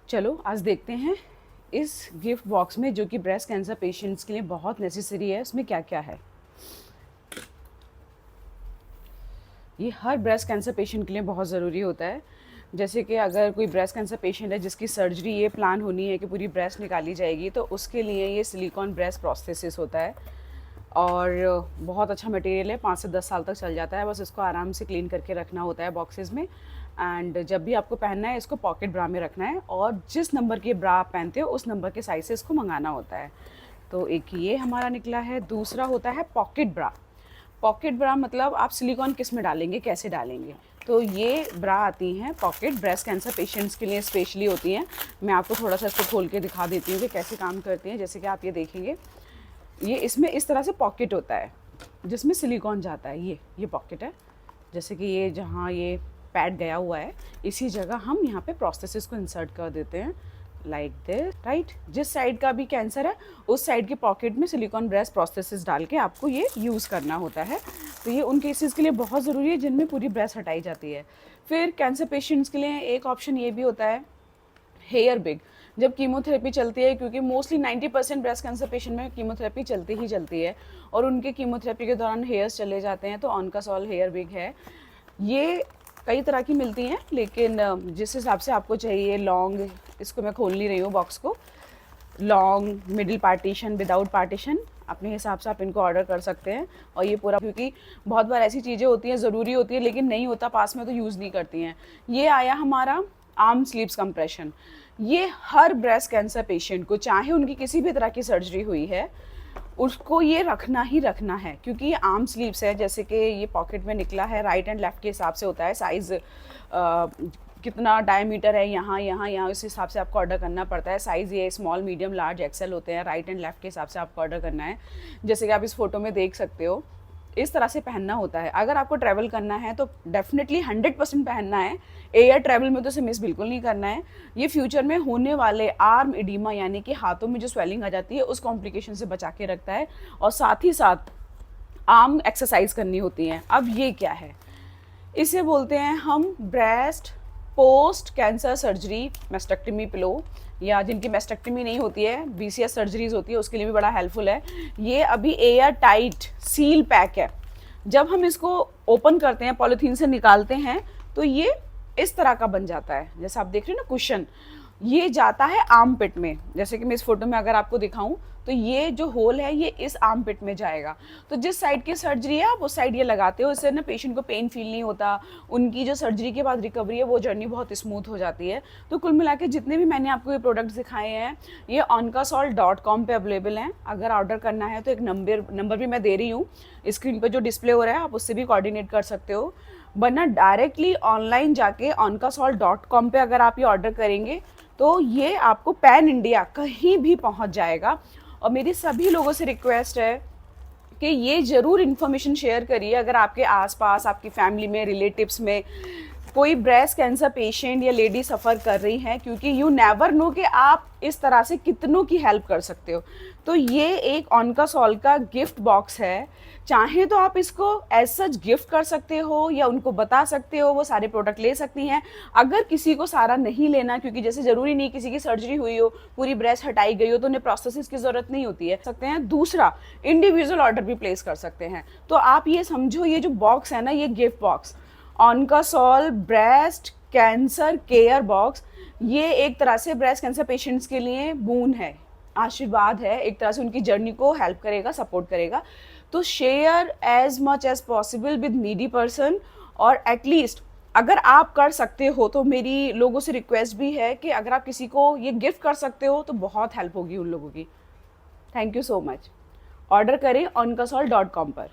चलो आज देखते हैं इस गिफ्ट बॉक्स में, जो कि ब्रेस्ट कैंसर पेशेंट्स के लिए बहुत नेसेसरी है, उसमें क्या क्या है। ये हर ब्रेस्ट कैंसर पेशेंट के लिए बहुत ज़रूरी होता है। जैसे कि अगर कोई ब्रेस्ट कैंसर पेशेंट है जिसकी सर्जरी ये प्लान होनी है कि पूरी ब्रेस्ट निकाली जाएगी, तो उसके लिए ये सिलिकॉन ब्रेस्ट प्रोस्थेसिस होता है और बहुत अच्छा मटेरियल है, 5 से 10 साल तक चल जाता है। बस इसको आराम से क्लीन करके रखना होता है बॉक्सेस में। एंड जब भी आपको पहनना है इसको पॉकेट ब्रा में रखना है, और जिस नंबर की ब्रा आप पहनते हो उस नंबर के साइज से इसको मंगाना होता है। तो एक ये हमारा निकला है। दूसरा होता है पॉकेट ब्रा। पॉकेट ब्रा मतलब आप सिलिकॉन किस में डालेंगे, कैसे डालेंगे। तो ये ब्रा आती हैं पॉकेट, ब्रेस्ट कैंसर पेशेंट्स के लिए स्पेशली होती हैं। मैं आपको थोड़ा सा इसको खोल के दिखा देती हूँ कि कैसे काम करती हैं। जैसे कि आप ये देखेंगे, ये इसमें इस तरह से पॉकेट होता है जिसमें सिलिकॉन जाता है। ये पॉकेट है। जैसे कि ये जहाँ ये पैड गया हुआ है, इसी जगह हम यहाँ पे प्रोस्थेसिस को इंसर्ट कर देते हैं, लाइक दिस, राइट। जिस साइड का भी कैंसर है उस साइड की पॉकेट में सिलिकॉन ब्रेस्ट प्रोस्थेसिस डाल के आपको ये यूज़ करना होता है। तो ये उन केसेस के लिए बहुत ज़रूरी है जिनमें पूरी ब्रेस्ट हटाई जाती है। फिर कैंसर पेशेंट्स के लिए एक ऑप्शन ये भी होता है हेयर बिग, जब कीमोथेरेपी चलती है, क्योंकि मोस्टली 90% ब्रेस्ट कैंसर पेशेंट में कीमोथेरेपी चलती ही चलती है और उनके कीमोथेरेपी के दौरान हेयर्स चले जाते हैं, तो ऑनकासॉल हेयर बिग है। ये कई तरह की मिलती हैं, लेकिन जिस हिसाब से आपको चाहिए, लॉन्ग, इसको मैं खोल नहीं रही हूँ बॉक्स को, long, middle partition, without partition, अपने हिसाब से आप इनको ऑर्डर कर सकते हैं। और ये पूरा, क्योंकि बहुत बार ऐसी चीज़ें होती हैं ज़रूरी होती है लेकिन नहीं होता पास में तो यूज़ नहीं करती हैं। ये आया हमारा आर्म स्लीव्स कंप्रेशन। ये हर ब्रेस्ट कैंसर पेशेंट को, चाहे उनकी किसी भी तरह की सर्जरी हुई है, उसको ये रखना ही रखना है, क्योंकि ये आर्म स्लीव्स है। जैसे कि ये पॉकेट में निकला है, राइट एंड लेफ्ट के हिसाब से होता है साइज़, कितना डायमीटर है, यहाँ यहाँ यहाँ, उस हिसाब से आपको ऑर्डर करना पड़ता है। साइज़ ये स्मॉल, मीडियम, लार्ज, एक्सेल होते हैं। राइट एंड लेफ्ट के हिसाब से आपको ऑर्डर करना है। जैसे कि आप इस फोटो में देख सकते हो, इस तरह से पहनना होता है। अगर आपको ट्रैवल करना है तो डेफिनेटली 100% पहनना है। एयर ट्रैवल में तो इसे मिस बिल्कुल नहीं करना है। ये फ्यूचर में होने वाले आर्म इडीमा, यानी कि हाथों में जो स्वेलिंग आ जाती है, उस कॉम्प्लिकेशन से बचा के रखता है। और साथ ही साथ आर्म एक्सरसाइज करनी होती हैं। अब ये क्या है, इसे बोलते हैं हम breast post cancer surgery mastectomy pillow, या जिनकी मेस्टेक्टमी नहीं होती है, BCS सर्जरीज होती है, उसके लिए भी बड़ा हेल्पफुल है। ये अभी एयर टाइट सील पैक है। जब हम इसको ओपन करते हैं, पॉलीथीन से निकालते हैं, तो ये इस तरह का बन जाता है, जैसे आप देख रहे हैं ना कुशन। ये जाता है आर्म पिट में। जैसे कि मैं इस फोटो में अगर आपको दिखाऊं, तो ये जो होल है ये इस आर्म पिट में जाएगा। तो जिस साइड की सर्जरी है आप उस साइड ये लगाते हो, इससे ना पेशेंट को पेन फील नहीं होता। उनकी जो सर्जरी के बाद रिकवरी है वो जर्नी बहुत स्मूथ हो जाती है। तो कुल मिला के जितने भी मैंने आपको ये प्रोडक्ट्स दिखाए हैं, ये oncasol.com पे अवेलेबल हैं। अगर ऑर्डर करना है तो एक नंबर भी मैं दे रही हूँ, स्क्रीन पर जो डिस्प्ले हो रहा है, आप उससे भी कोऑर्डिनेट कर सकते हो। वरना डायरेक्टली ऑनलाइन जाके oncasol.com पे अगर आप ये ऑर्डर करेंगे तो ये आपको पैन इंडिया कहीं भी पहुंच जाएगा। और मेरी सभी लोगों से रिक्वेस्ट है कि ये ज़रूर इन्फॉर्मेशन शेयर करिए अगर आपके आसपास, आपकी फैमिली में, रिलेटिव्स में कोई ब्रेस्ट कैंसर पेशेंट या लेडी सफ़र कर रही हैं, क्योंकि यू नेवर नो कि आप इस तरह से कितनों की हेल्प कर सकते हो। तो ये एक ऑनकासॉल का गिफ्ट बॉक्स है। चाहे तो आप इसको एज सच गिफ्ट कर सकते हो या उनको बता सकते हो, वो सारे प्रोडक्ट ले सकती हैं। अगर किसी को सारा नहीं लेना, क्योंकि जैसे ज़रूरी नहीं किसी की सर्जरी हुई हो, पूरी ब्रेस्ट हटाई गई हो, तो उन्हें प्रोस्थेसिस की ज़रूरत नहीं होती है, सकते हैं। दूसरा, इंडिविजुअल ऑर्डर भी प्लेस कर सकते हैं। तो आप ये समझो, ये जो बॉक्स है ना, ये गिफ्ट बॉक्स ऑनकासॉल ब्रेस्ट कैंसर केयर बॉक्स, ये एक तरह से ब्रेस्ट कैंसर पेशेंट्स के लिए बून है, आशीर्वाद है। एक तरह से उनकी जर्नी को हेल्प करेगा, सपोर्ट करेगा। तो share as much as possible with needy person. और एटलीस्ट अगर आप कर सकते हो तो मेरी लोगों से रिक्वेस्ट भी है कि अगर आप किसी को ये गिफ्ट कर सकते हो तो बहुत हेल्प होगी उन लोगों की। Thank you so much. Order करें oncasol.com पर।